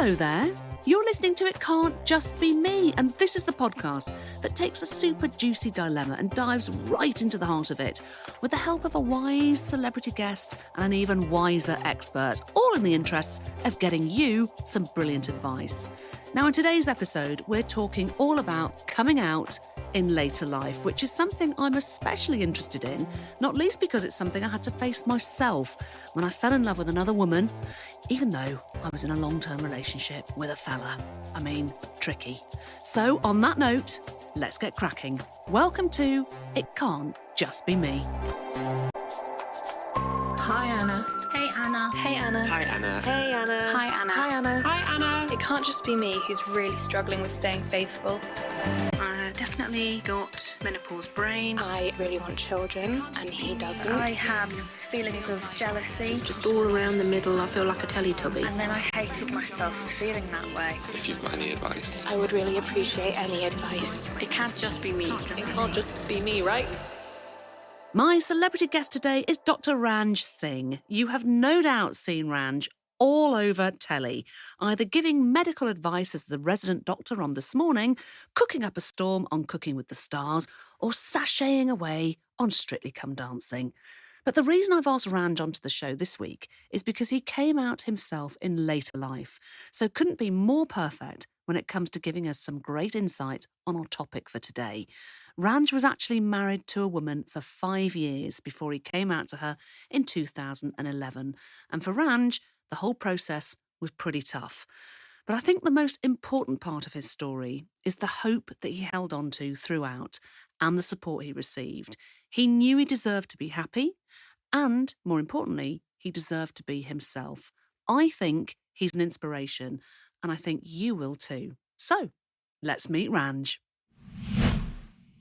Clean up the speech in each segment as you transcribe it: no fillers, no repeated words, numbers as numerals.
Hello there. You're listening to It Can't Just Be Me, and this is the podcast that takes a super juicy dilemma and dives right into the heart of it with the help of a wise celebrity guest and an even wiser expert, all in the interests of getting you some brilliant advice. Now, in today's episode, we're talking all about coming out in later life, which is something I'm especially interested in, not least because it's something I had to face myself when I fell in love with another woman, even though I was in a long-term relationship with a fella. I mean, tricky. So, on that note, let's get cracking. Welcome to It Can't Just Be Me. Hi, Anna. Hey, Anna. Hey, Anna. Hi, Anna. Hey, Anna. Hi, Anna. Hi, Anna. Hi, Anna. It can't just be me who's really struggling with staying faithful. I definitely got menopause brain. I really want children, and he doesn't. I had feelings of jealousy. Just all around the middle, I feel like a Teletubby. And then I hated myself for feeling that way. If you've got any advice. I would really appreciate any advice. It can't just be me. It can't just be me, right? My celebrity guest today is Dr. Ranj Singh. You have no doubt seen Ranj all over telly, either giving medical advice as the resident doctor on This Morning, cooking up a storm on Cooking with the Stars, or sashaying away on Strictly Come Dancing. But the reason I've asked Ranj onto the show this week is because he came out himself in later life, so couldn't be more perfect when it comes to giving us some great insight on our topic for today. Ranj was actually married to a woman for 5 years before he came out to her in 2011. And for Ranj, the whole process was pretty tough. But I think the most important part of his story is the hope that he held on to throughout and the support he received. He knew he deserved to be happy and, more importantly, he deserved to be himself. I think he's an inspiration, and I think you will too. So, let's meet Ranj.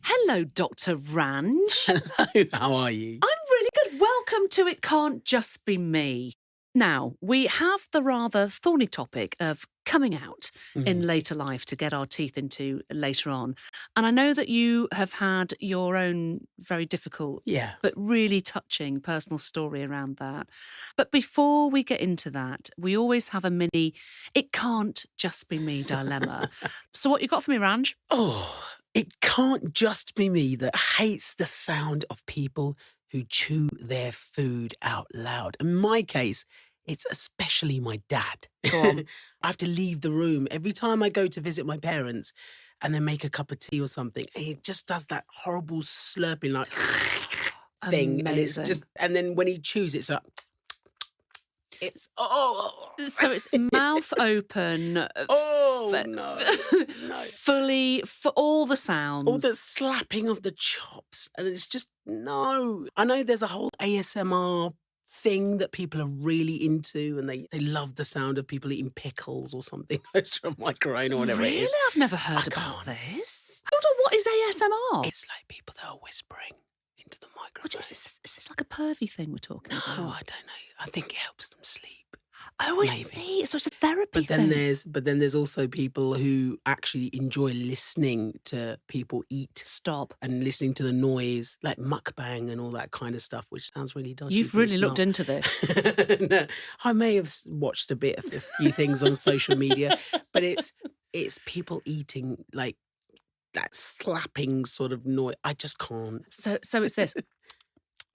Hello, Dr. Ranj. Hello, how are you? I'm really good. Welcome to It Can't Just Be Me. Now, we have the rather thorny topic of coming out in later life to get our teeth into later on. And I know that you have had your own very difficult, but really touching personal story around that. But before we get into that, we always have a mini, it can't just be me dilemma. So what you got for me, Ranj? Oh, it can't just be me that hates the sound of people who chew their food out loud. In my case, it's especially my dad. Go on. I have to leave the room every time I go to visit my parents and they make a cup of tea or something. And he just does that horrible slurping like thing. Amazing. And it's just, and then when he chews, it's like, So it's mouth open. No. Fully, for all the sounds. All the slapping of the chops. And it's just, no. I know there's a whole ASMR thing that people are really into, and they love the sound of people eating pickles or something close to a microphone or whatever it is. Really? I've never heard about this. Hold on, what is ASMR? It's like people that are whispering into the microphone. Is this like a pervy thing we're talking No, about? I don't know. I think it helps them sleep. Oh, I Maybe. see. So it's a therapy But then thing. there's also people who actually enjoy listening to people eat. Stop. And listening to the noise, like mukbang and all that kind of stuff, which sounds really dodgy. You've but really it's looked not. into this. No, I may have watched a few things on social media, but it's people eating like that slapping sort of noise. I just can't. So it's this.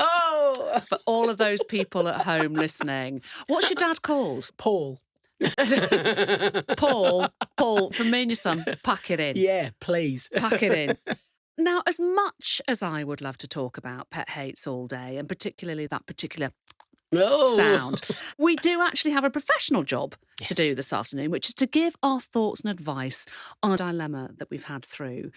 Oh, For all of those people at home listening, what's your dad called? Paul. Paul, from me and your son, pack it in. Yeah, please. Pack it in. Now, as much as I would love to talk about pet hates all day, and particularly that particular sound, we do actually have a professional job to do this afternoon, which is to give our thoughts and advice on a dilemma that we've had through.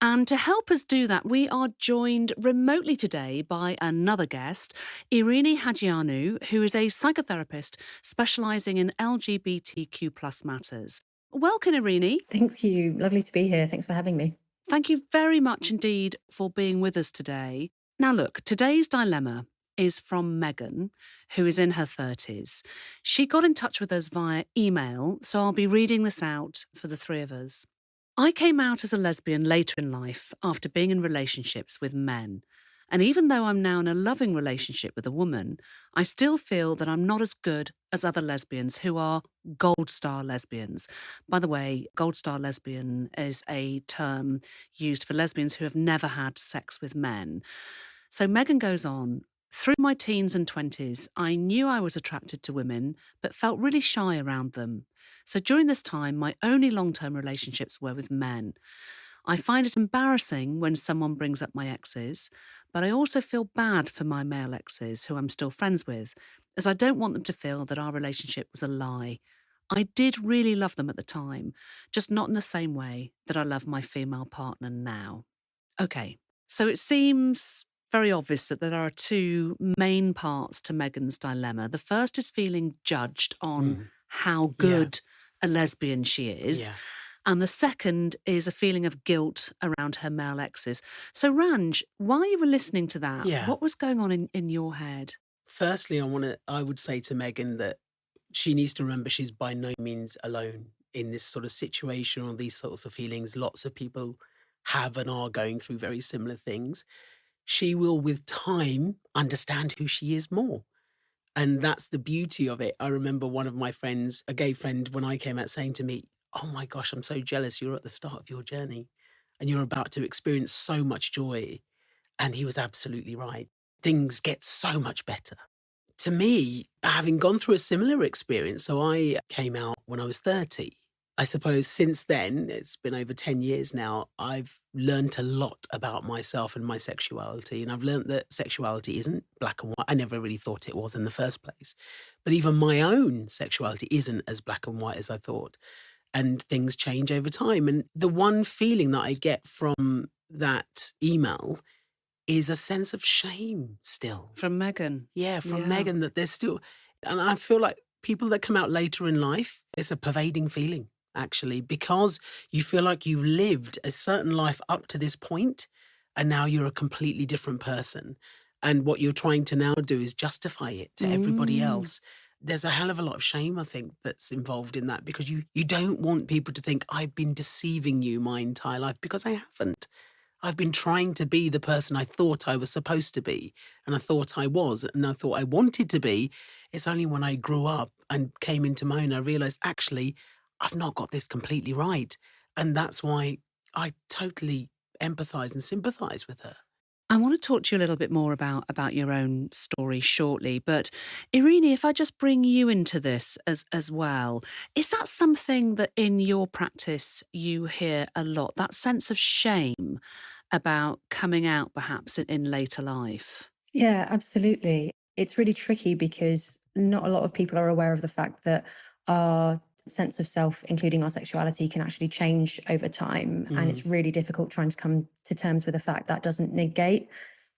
And to help us do that, we are joined remotely today by another guest, Erene Hadjiioannou, who is a psychotherapist specialising in LGBTQ+ matters. Welcome, Erene. Thank you. Lovely to be here. Thanks for having me. Thank you very much indeed for being with us today. Now, look, today's dilemma is from Megan, who is in her 30s. She got in touch with us via email, so I'll be reading this out for the three of us. I came out as a lesbian later in life after being in relationships with men. And even though I'm now in a loving relationship with a woman, I still feel that I'm not as good as other lesbians who are gold star lesbians. By the way, gold star lesbian is a term used for lesbians who have never had sex with men. So Megan goes on, through my teens and 20s, I knew I was attracted to women, but felt really shy around them. So during this time, my only long-term relationships were with men. I find it embarrassing when someone brings up my exes, but I also feel bad for my male exes who I'm still friends with, as I don't want them to feel that our relationship was a lie. I did really love them at the time, just not in the same way that I love my female partner now. Okay, so it seems very obvious that there are two main parts to Megan's dilemma. The first is feeling judged on how good a lesbian she is. Yeah. And the second is a feeling of guilt around her male exes. So, Ranj, while you were listening to that, what was going on in your head? Firstly, I would say to Megan that she needs to remember she's by no means alone in this sort of situation or these sorts of feelings. Lots of people have and are going through very similar things. She will, with time, understand who she is more. And that's the beauty of it. I remember one of my friends, a gay friend, when I came out saying to me, "Oh my gosh, I'm so jealous. You're at the start of your journey and you're about to experience so much joy." And he was absolutely right. Things get so much better. To me, having gone through a similar experience, so I came out when I was 30. I suppose since then, it's been over 10 years now, I've learned a lot about myself and my sexuality. And I've learned that sexuality isn't black and white. I never really thought it was in the first place. But even my own sexuality isn't as black and white as I thought. And things change over time. And the one feeling that I get from that email is a sense of shame still. From Megan. Yeah, from Megan, that there's still, and I feel like people that come out later in life, it's a pervading feeling, actually, because you feel like you've lived a certain life up to this point, and now you're a completely different person. And what you're trying to now do is justify it to everybody else. There's a hell of a lot of shame, I think, that's involved in that, because you don't want people to think, I've been deceiving you my entire life, because I haven't. I've been trying to be the person I thought I was supposed to be, and I thought I was, and I thought I wanted to be. It's only when I grew up and came into my own, I realised, actually, I've not got this completely right. And that's why I totally empathise and sympathise with her. I want to talk to you a little bit more about your own story shortly. But Erene, if I just bring you into this as well, is that something that in your practice you hear a lot, that sense of shame about coming out perhaps in later life? Yeah, absolutely. It's really tricky because not a lot of people are aware of the fact that our sense of self, including our sexuality, can actually change over time. And it's really difficult trying to come to terms with the fact that doesn't negate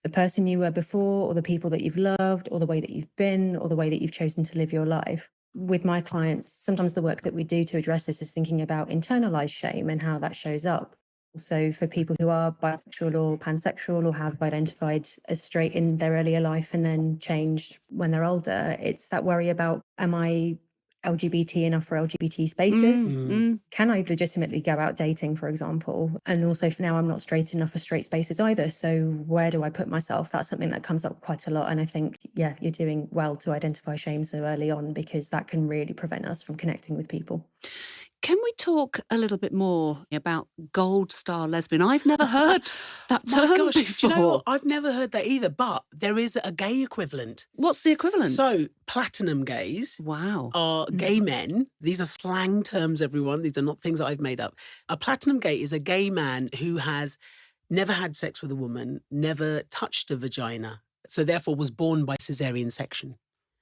the person you were before, or the people that you've loved, or the way that you've been, or the way that you've chosen to live your life. With my clients, sometimes the work that we do to address this is thinking about internalized shame and how that shows up. So for people who are bisexual or pansexual or have identified as straight in their earlier life and then changed when they're older, it's that worry about, am I LGBT enough for LGBT spaces? Can I legitimately go out dating, for example? And also for now, I'm not straight enough for straight spaces either. So where do I put myself? That's something that comes up quite a lot. And I think, yeah, you're doing well to identify shame so early on, because that can really prevent us from connecting with people. Can we talk a little bit more about gold star lesbian? I've never heard that term My gosh, before. do you know what? I've never heard that either, but there is a gay equivalent. What's the equivalent? So platinum gays are gay men. These are slang terms, everyone. These are not things that I've made up. A platinum gay is a gay man who has never had sex with a woman, never touched a vagina, so therefore was born by caesarean section.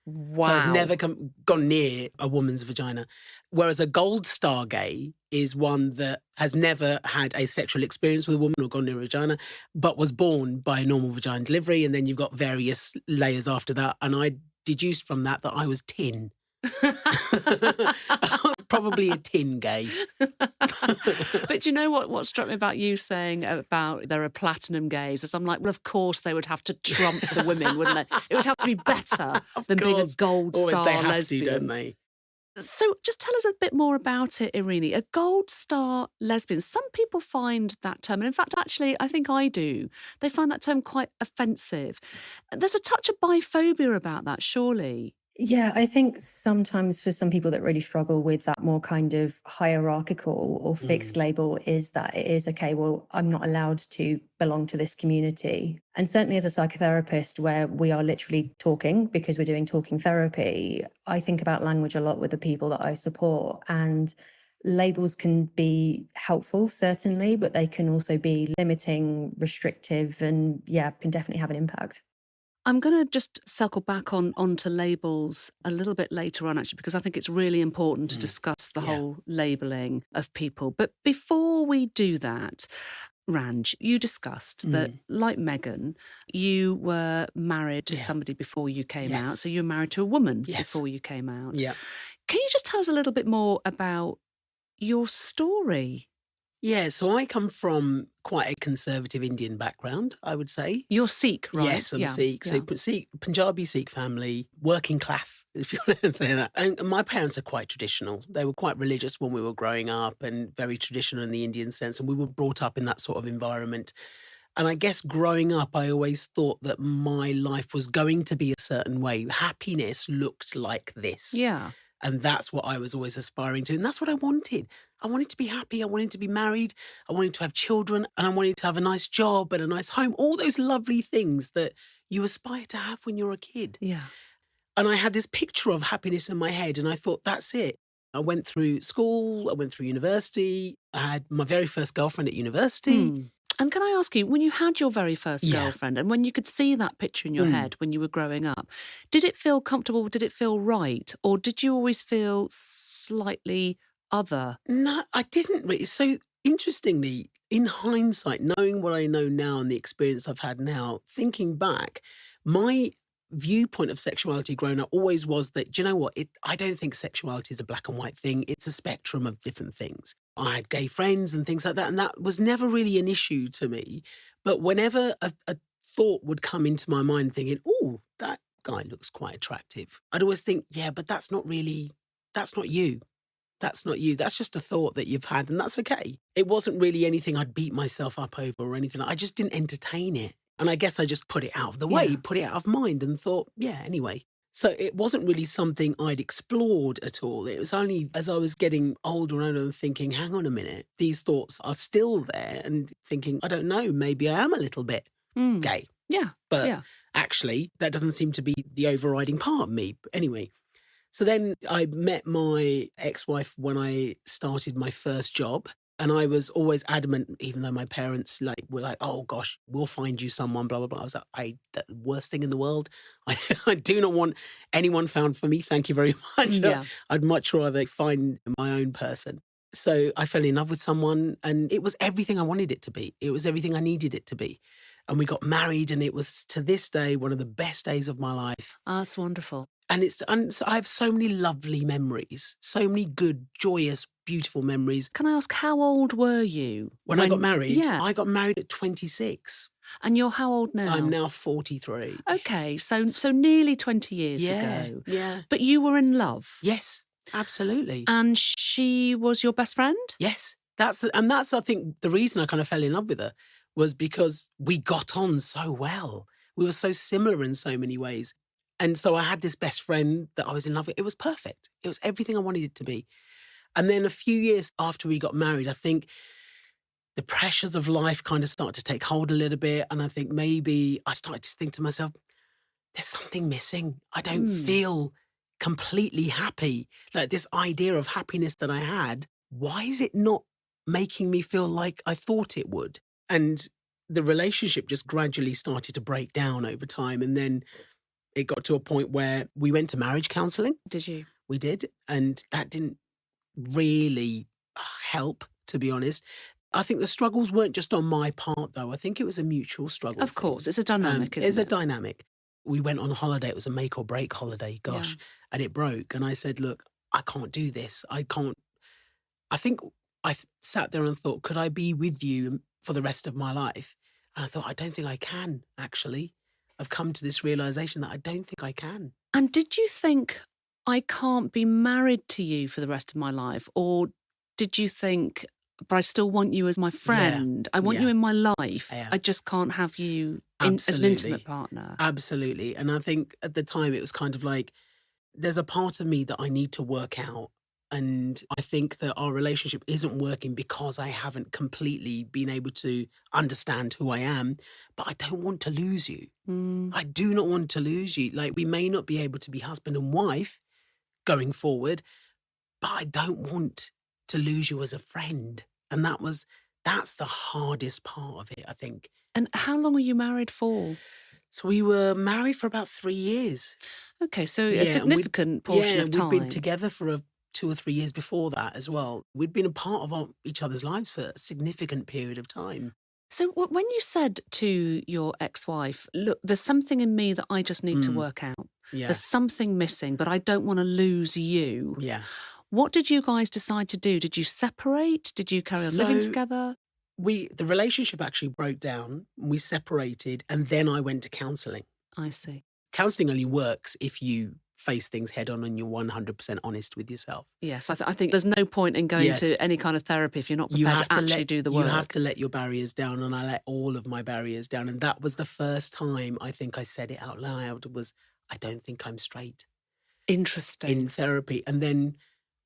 Wow. So it's never gone near a woman's vagina. Whereas a gold star gay is one that has never had a sexual experience with a woman or gone near a vagina, but was born by a normal vaginal delivery. And then you've got various layers after that. And I deduced from that I was tin. I was probably a tin gay. But you know what struck me about you saying about there are platinum gays is I'm like, well, of course they would have to trump the women, wouldn't they? It would have to be better than being a gold star they have lesbian. to, don't they? So just tell us a bit more about it, Irene. A gold star lesbian. Some people find that term, and in fact, actually, I think I do. They find that term quite offensive. There's a touch of biphobia about that, surely. Yeah, I think sometimes for some people that really struggle with that more kind of hierarchical or fixed label is that it is, okay, well, I'm not allowed to belong to this community. And certainly as a psychotherapist, where we are literally talking because we're doing talking therapy, I think about language a lot with the people that I support. And labels can be helpful, certainly, but they can also be limiting, restrictive, and yeah, can definitely have an impact. I'm going to just circle back onto labels a little bit later on, actually, because I think it's really important to discuss the Yeah. whole labelling of people. But before we do that, Ranj, you discussed that, like Megan, you were married to Yeah. somebody before you came out. Yes. So you were married to a woman Yes. before you came out. Yeah. Can you just tell us a little bit more about your story? Yeah, so I come from quite a conservative Indian background, I would say. You're Sikh, right? Yes, I'm Yeah, Sikh. So yeah. Sikh, Punjabi Sikh family, working class, if you want to say that. And my parents are quite traditional. They were quite religious when we were growing up and very traditional in the Indian sense. And we were brought up in that sort of environment. And I guess growing up, I always thought that my life was going to be a certain way. Happiness looked like this. Yeah. And that's what I was always aspiring to. And that's what I wanted. I wanted to be happy. I wanted to be married. I wanted to have children. And I wanted to have a nice job and a nice home. All those lovely things that you aspire to have when you're a kid. Yeah. And I had this picture of happiness in my head. And I thought, that's it. I went through school. I went through university. I had my very first girlfriend at university. And can I ask you, when you had your very first Yeah. girlfriend and when you could see that picture in your head when you were growing up, did it feel comfortable? Did it feel right? Or did you always feel slightly other? No, I didn't really. So interestingly, in hindsight, knowing what I know now and the experience I've had now, thinking back, my viewpoint of sexuality growing up always was that, do you know what? I don't think sexuality is a black and white thing. It's a spectrum of different things. I had gay friends and things like that, and that was never really an issue to me. But whenever a thought would come into my mind thinking, oh, that guy looks quite attractive, I'd always think, yeah, but that's not you. That's not you. That's just a thought that you've had, and that's okay. It wasn't really anything I'd beat myself up over or anything. I just didn't entertain it. And I guess I just put it out of the way, Yeah. put it out of mind and thought, yeah, anyway. So it wasn't really something I'd explored at all. It was only as I was getting older and older and thinking, hang on a minute, these thoughts are still there and thinking, I don't know, maybe I am a little bit gay. Yeah. But yeah. actually, that doesn't seem to be the overriding part of me. But anyway, so then I met my ex-wife when I started my first job. And I was always adamant, even though my parents were like, oh gosh, we'll find you someone, blah, blah, blah. I was like, the worst thing in the world. I do not want anyone found for me. Thank you very much. Yeah. I'd much rather find my own person. So I fell in love with someone and it was everything I wanted it to be. It was everything I needed it to be. And we got married and it was, to this day, one of the best days of my life. That's wonderful. And so I have so many lovely memories, so many good, joyous, beautiful memories. Can I ask, how old were you? When I got married, Yeah. I got married at 26. And you're how old now? I'm now 43. Okay, so nearly 20 years Yeah, ago. yeah. But you were in love. Yes, absolutely. And she was your best friend? Yes. That's I think, the reason I kind of fell in love with her was because we got on so well. We were so similar in so many ways. And so I had this best friend that I was in love with. It was perfect. It was everything I wanted it to be. And then a few years after we got married, I think the pressures of life kind of start to take hold a little bit. And I think maybe I started to think to myself, there's something missing. I don't feel completely happy. Like this idea of happiness that I had, why is it not making me feel like I thought it would? And the relationship just gradually started to break down over time. And then it got to a point where we went to marriage counselling. Did you? We did. And that didn't really help, to be honest. I think the struggles weren't just on my part, though. I think it was a mutual struggle. Of course, it's a dynamic, isn't It's a it? dynamic. We went on holiday. It was a make or break holiday, gosh. And it broke. And I said, look, I can't do this. I can't. I think I sat there and thought, could I be with you for the rest of my life? And I thought, I don't think I can, actually. I've come to this realization that I don't think I can. And did you think I can't be married to you for the rest of my life? Or did you think, but I still want you as my Yeah, friend. I want you yeah, in my life. yeah. I just can't have you as an intimate Absolutely. partner. Absolutely. And I think at the time it was kind of like, there's a part of me that I need to work out. And I think that our relationship isn't working because I haven't completely been able to understand who I am, but I don't want to lose you. Mm. I do not want to lose you. Like, we may not be able to be husband and wife going forward, but I don't want to lose you as a friend. And that's the hardest part of it, I think. And how long were you married for? So we were married for about 3 years. Okay, so a Yeah, and significant portion of we'd been time. together for 2 or 3 years before that as well. We'd been a part of each other's lives for a significant period of time. So when you said to your ex-wife, look, there's something in me that I just need to work out. Yeah, There's something missing, but I don't want to lose you. yeah. What did you guys decide to do? Did you separate? Did you carry on living So together? the relationship actually broke down. We separated, and then I went to counselling. I see. Counselling only works if you face things head on and you're 100% honest with yourself. Yes, I think there's no point in going Yes. to any kind of therapy if you're not You prepared have to to actually do the work. You have to let your barriers down, and I let all of my barriers down. And that was the first time I think I said it out loud, was, I don't think I'm straight, Interesting. in therapy. And then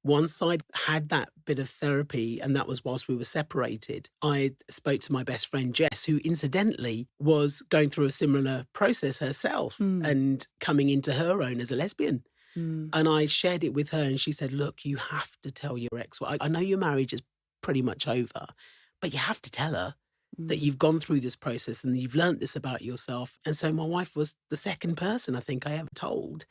once I'd had that bit of therapy, and that was whilst we were separated, I spoke to my best friend Jess, who incidentally was going through a similar process herself and coming into her own as a lesbian. And I shared it with her, and she said, look, you have to tell your ex. I know your marriage is pretty much over, but you have to tell her that you've gone through this process and you've learnt this about yourself. And so my wife was the second person I think I ever told.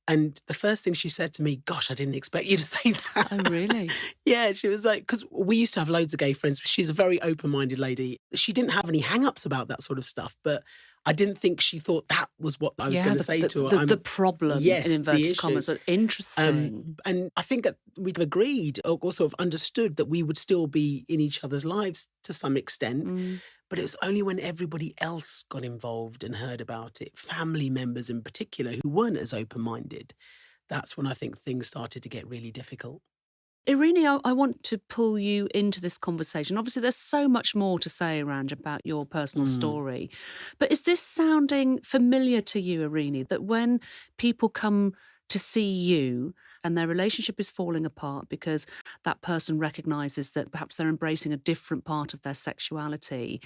And the first thing she said to me, gosh, I didn't expect you to say that. Oh, really? Yeah, she was like, because we used to have loads of gay friends. She's a very open-minded lady. She didn't have any hang-ups about that sort of stuff, but I didn't think she thought that was what I was going to say to her. The problem, Yes, in the inverted issue. commas. Interesting. And I think that we'd agreed, or sort of understood, that we would still be in each other's lives to some extent. But it was only when everybody else got involved and heard about it, family members in particular, who weren't as open-minded, that's when I think things started to get really difficult. Erene, I want to pull you into this conversation. Obviously, there's so much more to say, Ranj, about your personal story. But is this sounding familiar to you, Erene, that when people come to see you and their relationship is falling apart because that person recognises that perhaps they're embracing a different part of their sexuality,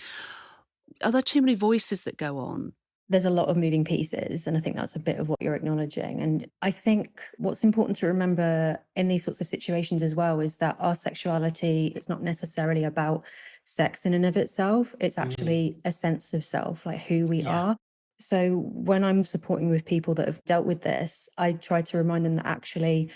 are there too many voices that go on? There's a lot of moving pieces, and I think that's a bit of what you're acknowledging. And I think what's important to remember in these sorts of situations as well is that our sexuality is not necessarily about sex in and of itself. It's actually a sense of self, like who we are. So when I'm supporting with people that have dealt with this, I try to remind them that actually,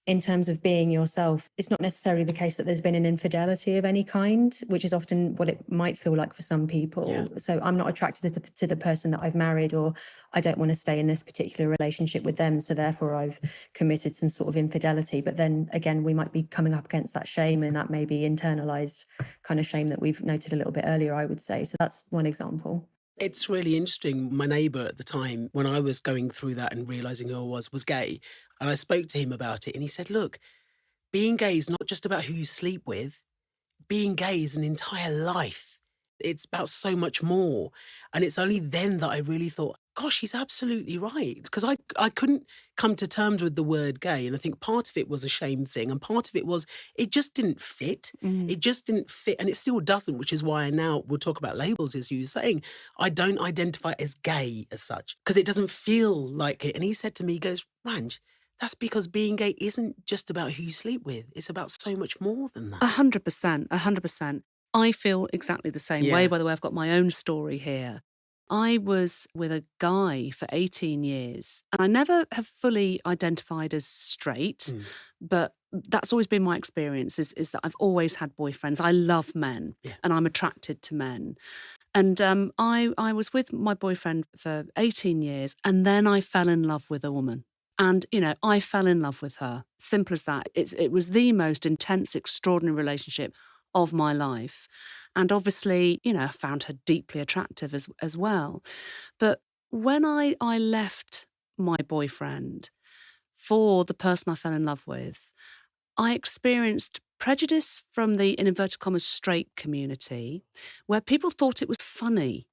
in terms of being yourself, it's not necessarily the case that there's been an infidelity of any kind, which is often what it might feel like for some people. Yeah. So I'm not attracted to the person that I've married, or I don't want to stay in this particular relationship with them, so therefore I've committed some sort of infidelity. But then again, we might be coming up against that shame, and that may be internalized kind of shame that we've noted a little bit earlier, I would say. So that's one example. It's really interesting. My neighbour at the time, when I was going through that and realising who I was gay, and I spoke to him about it, and he said, look, being gay is not just about who you sleep with. Being gay is an entire life. It's about so much more. And it's only then that I really thought, gosh, he's absolutely right. Because I couldn't come to terms with the word gay. And I think part of it was a shame thing. And part of it was, it just didn't fit. It just didn't fit. And it still doesn't, which is why we'll talk about labels, as you were saying. I don't identify as gay as such, because it doesn't feel like it. And he said to me, he goes, Ranj, that's because being gay isn't just about who you sleep with. It's about so much more than that. 100%, 100%. I feel exactly the same way. By the way, I've got my own story here. I was with a guy for 18 years, and I never have fully identified as straight, but that's always been my experience, is that I've always had boyfriends. I love men, and I'm attracted to men. And I was with my boyfriend for 18 years, and then I fell in love with a woman. And, I fell in love with her. Simple as that. It was the most intense, extraordinary relationship of my life. And obviously, I found her deeply attractive as well. But when I left my boyfriend, for the person I fell in love with, I experienced prejudice from the, in inverted commas, straight community, where people thought it was funny.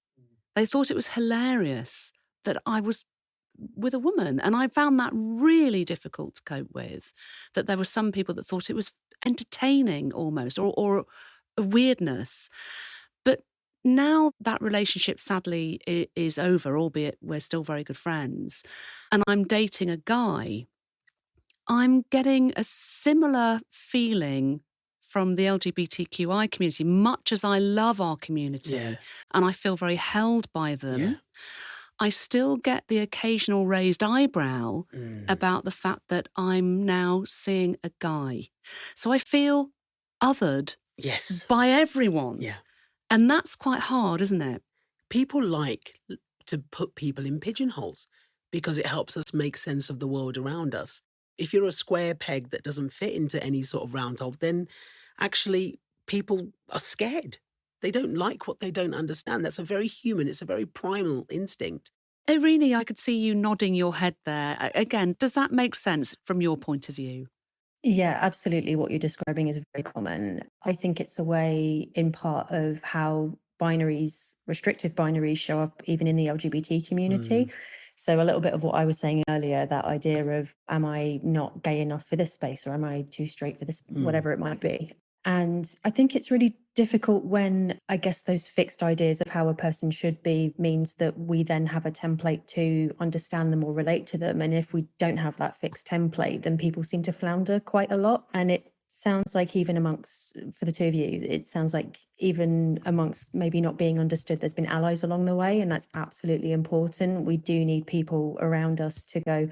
They thought it was hilarious that I was with a woman. And I found that really difficult to cope with, that there were some people that thought it was entertaining almost, or a weirdness. But now that relationship sadly is over, albeit we're still very good friends, and I'm dating a guy, I'm getting a similar feeling from the LGBTQI community, much as I love our community Yeah. and I feel very held by them. Yeah. I still get the occasional raised eyebrow Mm. about the fact that I'm now seeing a guy. So I feel othered Yes. by everyone. Yeah. And that's quite hard, isn't it? People like to put people in pigeonholes because it helps us make sense of the world around us. If you're a square peg that doesn't fit into any sort of round hole, then actually people are scared. They don't like what they don't understand. That's a very human, it's a very primal instinct. Erene, I could see you nodding your head there. Again, does that make sense from your point of view? Yeah, absolutely. What you're describing is very common. I think it's a way, in part, of how binaries, restrictive binaries, show up even in the LGBT community. So, a little bit of what I was saying earlier, that idea of, am I not gay enough for this space, or am I too straight for this, whatever it might be. And I think it's really difficult when, I guess, those fixed ideas of how a person should be means that we then have a template to understand them or relate to them. And if we don't have that fixed template, then people seem to flounder quite a lot. And it sounds like even amongst, for the two of you, it sounds like even amongst maybe not being understood, there's been allies along the way. And that's absolutely important. We do need people around us to go,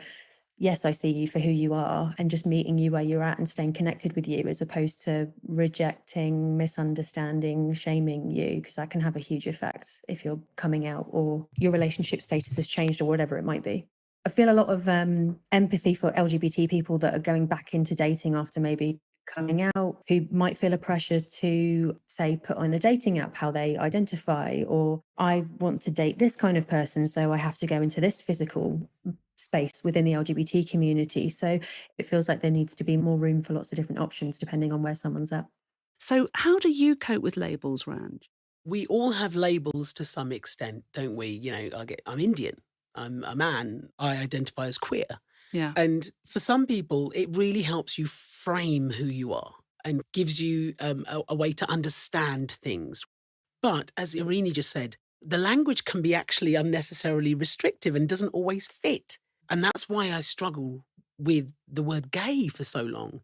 yes, I see you for who you are, and just meeting you where you're at and staying connected with you, as opposed to rejecting, misunderstanding, shaming you, because that can have a huge effect if you're coming out or your relationship status has changed or whatever it might be. I feel a lot of empathy for LGBT people that are going back into dating after maybe coming out, who might feel a pressure to, say, put on a dating app how they identify, or I want to date this kind of person, so I have to go into this physical space within the LGBT community. So it feels like there needs to be more room for lots of different options depending on where someone's at. So how do you cope with labels, Ranj? We all have labels to some extent, don't we? You know, I'm Indian, I'm a man, I identify as queer. Yeah. And for some people, it really helps you frame who you are and gives you a way to understand things. But as Erene just said, the language can be actually unnecessarily restrictive and doesn't always fit. And that's why I struggle with the word gay for so long.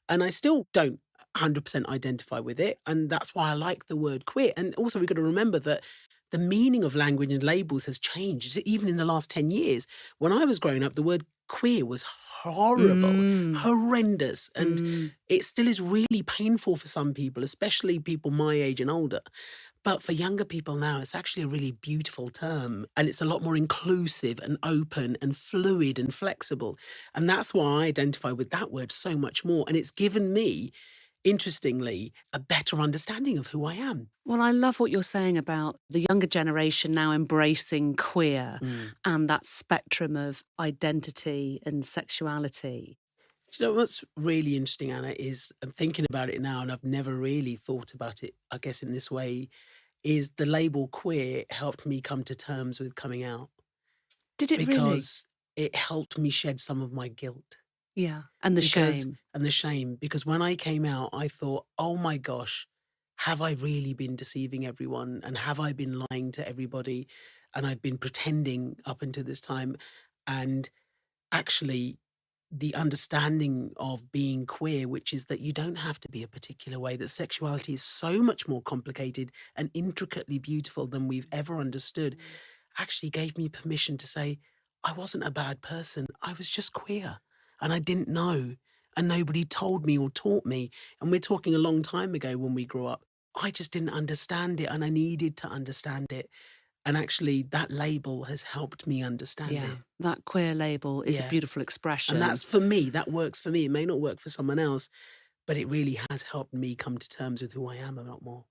And I still don't 100% identify with it. And that's why I like the word queer. And also we've got to remember that the meaning of language and labels has changed, even in the last 10 years. When I was growing up, the word queer was horrible, horrendous. And it still is really painful for some people, especially people my age and older. But for younger people now, it's actually a really beautiful term. And it's a lot more inclusive and open and fluid and flexible. And that's why I identify with that word so much more. And it's given me, interestingly, a better understanding of who I am. Well, I love what you're saying about the younger generation now embracing queer and that spectrum of identity and sexuality. Do you know what's really interesting, Anna, is I'm thinking about it now, and I've never really thought about it, I guess, in this way, is the label queer helped me come to terms with coming out. Did it really? Because it helped me shed some of my guilt. Yeah. And the shame. And the shame. Because when I came out, I thought, oh my gosh, have I really been deceiving everyone? And have I been lying to everybody? And I've been pretending up until this time. And actually, the understanding of being queer, which is that you don't have to be a particular way, that sexuality is so much more complicated and intricately beautiful than we've ever understood, actually gave me permission to say, I wasn't a bad person. I was just queer and I didn't know. And nobody told me or taught me. And we're talking a long time ago when we grew up. I just didn't understand it and I needed to understand it. And actually, that label has helped me understand it. That queer label is a beautiful expression. And that's for me, that works for me. It may not work for someone else, but it really has helped me come to terms with who I am a lot more.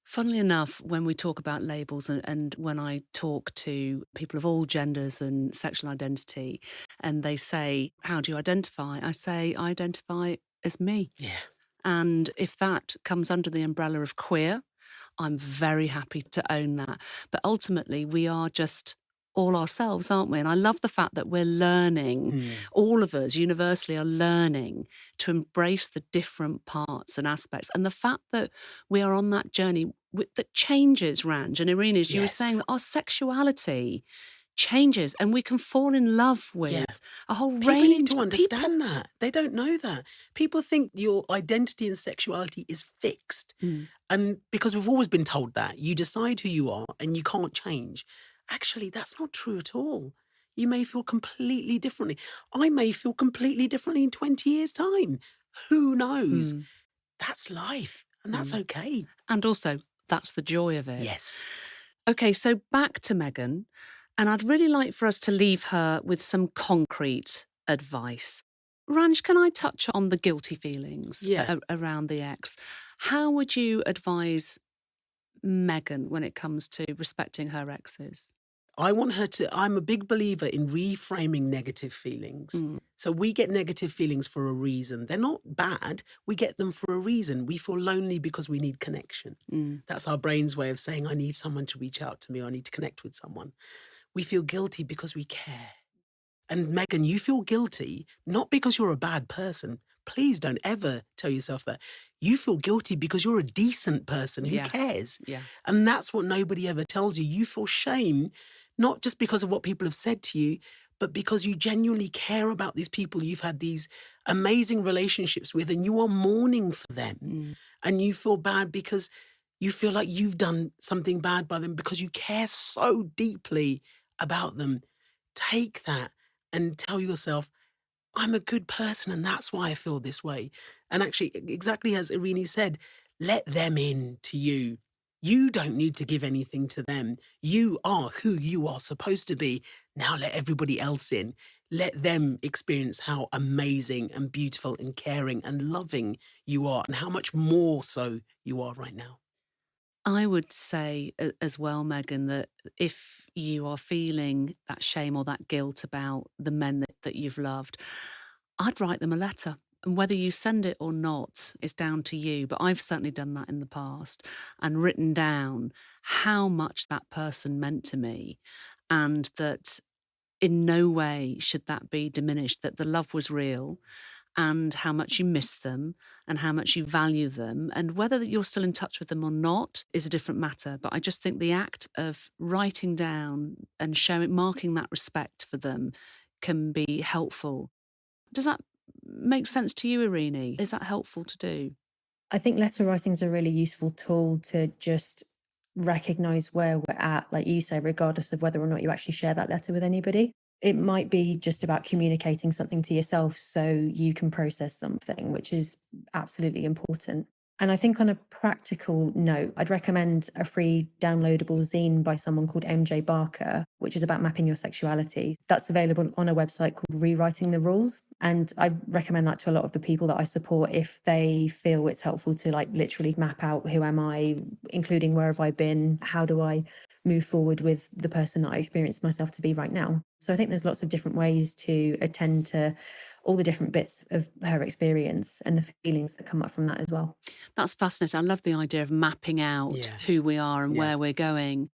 Funnily enough, when we talk about labels and when I talk to people of all genders and sexual identity, and they say, how do you identify? I say, I identify as me. Yeah. And if that comes under the umbrella of queer, I'm very happy to own that. But ultimately, we are just all ourselves, aren't we? And I love the fact that we're learning, all of us universally are learning to embrace the different parts and aspects. And the fact that we are on that journey that changes, Ranj and Erene, as you were saying, that our sexuality changes and we can fall in love with a whole People range need to of understand that. They don't know that. People think your identity and sexuality is fixed. And because we've always been told that, you decide who you are and you can't change. Actually, that's not true at all. You may feel completely differently. I may feel completely differently in 20 years' time. Who knows? That's life, and that's okay. And also, that's the joy of it. Yes. Okay, so back to Megan, and I'd really like for us to leave her with some concrete advice. Ranj, can I touch on the guilty feelings around the ex? How would you advise Megan when it comes to respecting her exes? I want her to, I'm a big believer in reframing negative feelings. So we get negative feelings for a reason. They're not bad. We get them for a reason. We feel lonely because we need connection. That's our brain's way of saying, I need someone to reach out to me, or I need to connect with someone. We feel guilty because we care. And Megan, you feel guilty, not because you're a bad person. Please don't ever tell yourself that. You feel guilty because you're a decent person who cares. And that's what nobody ever tells you. You feel shame, not just because of what people have said to you, but because you genuinely care about these people you've had these amazing relationships with, and you are mourning for them. And you feel bad because you feel like you've done something bad by them because you care so deeply about them. Take that and tell yourself, I'm a good person and that's why I feel this way. And actually, exactly as Erene said, let them in to you. You don't need to give anything to them. You are who you are supposed to be. Now let everybody else in. Let them experience how amazing and beautiful and caring and loving you are, and how much more so you are right now. I would say as well, Megan, that if you are feeling that shame or that guilt about the men that you've loved, I'd write them a letter. And whether you send it or not is down to you. But I've certainly done that in the past and written down how much that person meant to me, and that in no way should that be diminished, that the love was real, and how much you miss them and how much you value them. And whether that you're still in touch with them or not is a different matter. But I just think the act of writing down and marking that respect for them can be helpful. Does that make sense to you, Erene? Is that helpful to do? I think letter writing is a really useful tool to just recognise where we're at, like you say, regardless of whether or not you actually share that letter with anybody. It might be just about communicating something to yourself so you can process something, which is absolutely important. And I think on a practical note, I'd recommend a free downloadable zine by someone called MJ Barker, which is about mapping your sexuality. That's available on a website called Rewriting the Rules. And I recommend that to a lot of the people that I support if they feel it's helpful to like literally map out who am I, including where have I been, how do I move forward with the person that I experience myself to be right now. So I think there's lots of different ways to attend to all the different bits of her experience and the feelings that come up from that as well. That's fascinating. I love the idea of mapping out who we are and where we're going.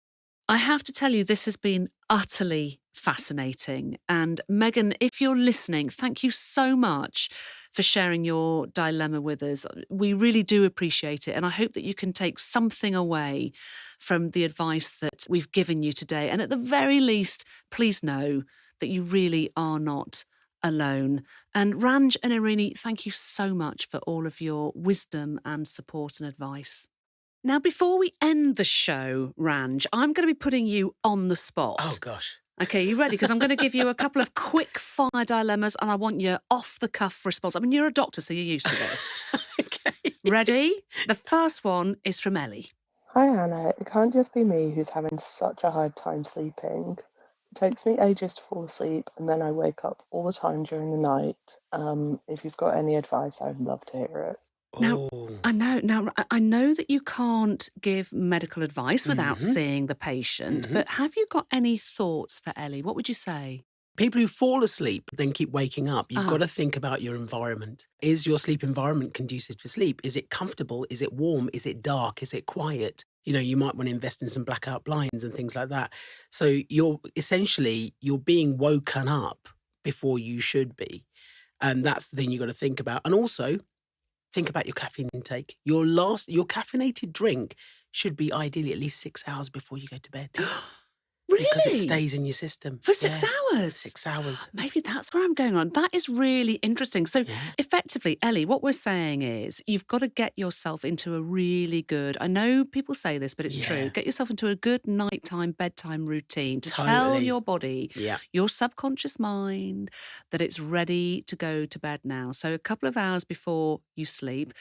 I have to tell you, this has been utterly fascinating. And Megan, if you're listening, thank you so much for sharing your dilemma with us. We really do appreciate it. And I hope that you can take something away from the advice that we've given you today. And at the very least, please know that you really are not alone. And Ranj and Erene, thank you so much for all of your wisdom and support and advice. Now, before we end the show, Ranj, I'm going to be putting you on the spot. Oh, gosh. Okay, you ready? Because I'm going to give you a couple of quick fire dilemmas and I want your off the cuff response. I mean, you're a doctor, so you're used to this. Okay. Ready? The first one is from Ellie. Hi Anna, it can't just be me who's having such a hard time sleeping. It takes me ages to fall asleep and then I wake up all the time during the night. If you've got any advice, I'd love to hear it. Now, I know that you can't give medical advice without seeing the patient, but have you got any thoughts for Ellie? What would you say? People who fall asleep then keep waking up. You've got to think about your environment. Is your sleep environment conducive for sleep? Is it comfortable? Is it warm? Is it dark? Is it quiet? You know, you might want to invest in some blackout blinds and things like that. So you're being woken up before you should be. And that's the thing you've got to think about. And also think about your caffeine intake. Your caffeinated drink should be ideally at least 6 hours before you go to bed. Really? Because it stays in your system. For 6 hours? 6 hours. Maybe that's where I'm going on. That is really interesting. So effectively, Ellie, what we're saying is you've got to get yourself into a really good, I know people say this, but it's true, get yourself into a good nighttime, bedtime routine to tell your body, your subconscious mind, that it's ready to go to bed now. So a couple of hours before you sleep,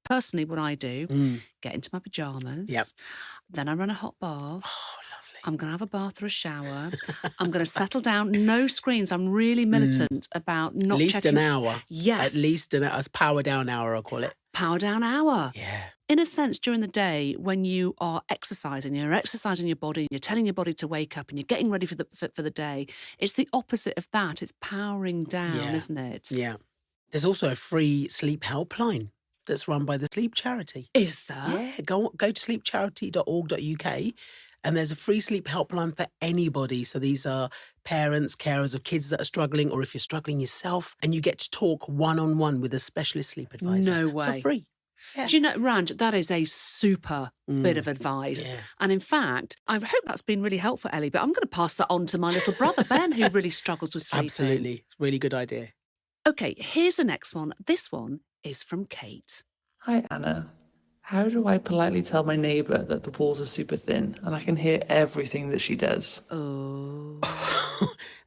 personally, what I do, get into my pajamas, then I run a hot bath. I'm going to have a bath or a shower. I'm going to settle down. No screens. I'm really militant about not checking. At least an hour. Yes. At least an hour. Power down hour, I'll call it. Power down hour. Yeah. In a sense, during the day, when you are exercising, you're exercising your body, and you're telling your body to wake up, and you're getting ready for the day, it's the opposite of that. It's powering down, isn't it? Yeah. There's also a free sleep helpline that's run by the Sleep Charity. Is there? Yeah. Go to sleepcharity.org.uk. And there's a free sleep helpline for anybody. So these are parents, carers of kids that are struggling, or if you're struggling yourself, and you get to talk one-on-one with a specialist sleep advisor. No way. For free. Yeah. Do you know, Ranj, that is a super bit of advice. Yeah. And in fact, I hope that's been really helpful, Ellie, but I'm going to pass that on to my little brother, Ben, who really struggles with sleeping. Absolutely. It's a really good idea. Okay, here's the next one. This one is from Kate. Hi, Anna. How do I politely tell my neighbour that the walls are super thin and I can hear everything that she does? Oh.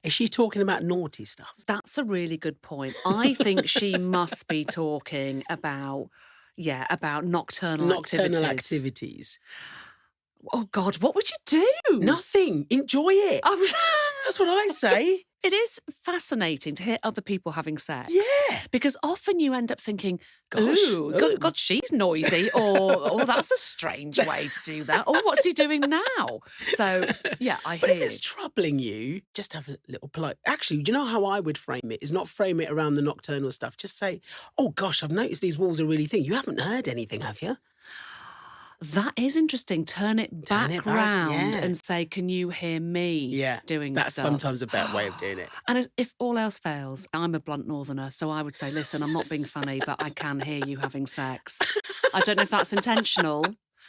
Is she talking about naughty stuff? That's a really good point. I think she must be talking about nocturnal activities. Oh, God, what would you do? Nothing. Enjoy it. That's what I say. It is fascinating to hear other people having sex. Yeah. Because often you end up thinking, God, she's noisy, or that's a strange way to do that, or what's he doing now? So, yeah, I hear But if it's troubling you, just have a little polite... Actually, do you know how I would frame it? Is not frame it around the nocturnal stuff. Just say, oh, gosh, I've noticed these walls are really thin. You haven't heard anything, have you? That is interesting. Turn it back round and say, can you hear me doing that's stuff? That's sometimes a better way of doing it. And if all else fails, I'm a blunt northerner, so I would say, listen, I'm not being funny, but I can hear you having sex. I don't know if that's intentional,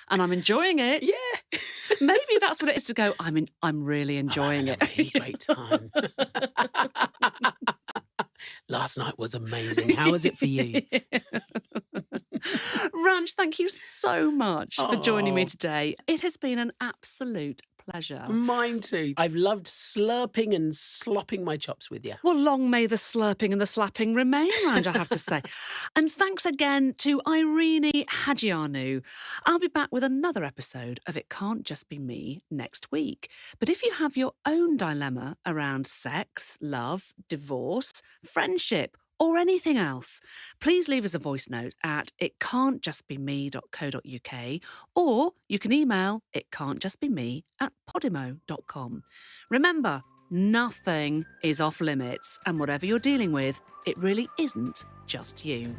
and I'm enjoying it. Yeah. Maybe that's what it is to go, I'm really enjoying it. I'm having a really great time. Last night was amazing. How was it for you? Ranj, thank you so much for joining me today. It has been an absolute pleasure. Mine too. I've loved slurping and slopping my chops with you. Well, long may the slurping and the slapping remain, Ranj, I have to say. And thanks again to Erene Hadjiioannou. I'll be back with another episode of It Can't Just Be Me next week. But if you have your own dilemma around sex, love, divorce, friendship, or anything else, please leave us a voice note at itcan'tjustbeme.co.uk, or you can email itcan'tjustbeme@podimo.com. Remember, nothing is off limits, and whatever you're dealing with, it really isn't just you.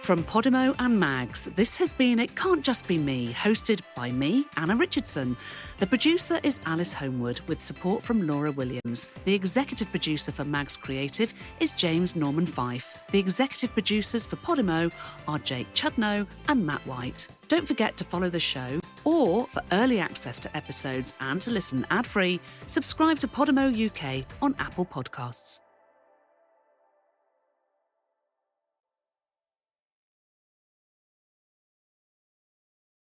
From Podimo and Mags, this has been It Can't Just Be Me, hosted by me, Anna Richardson. The producer is Alice Homewood, with support from Laura Williams. The executive producer for Mags Creative is James Norman Fife. The executive producers for Podimo are Jake Chudnow and Matt White. Don't forget to follow the show, or for early access to episodes and to listen ad-free, subscribe to Podimo UK on Apple Podcasts.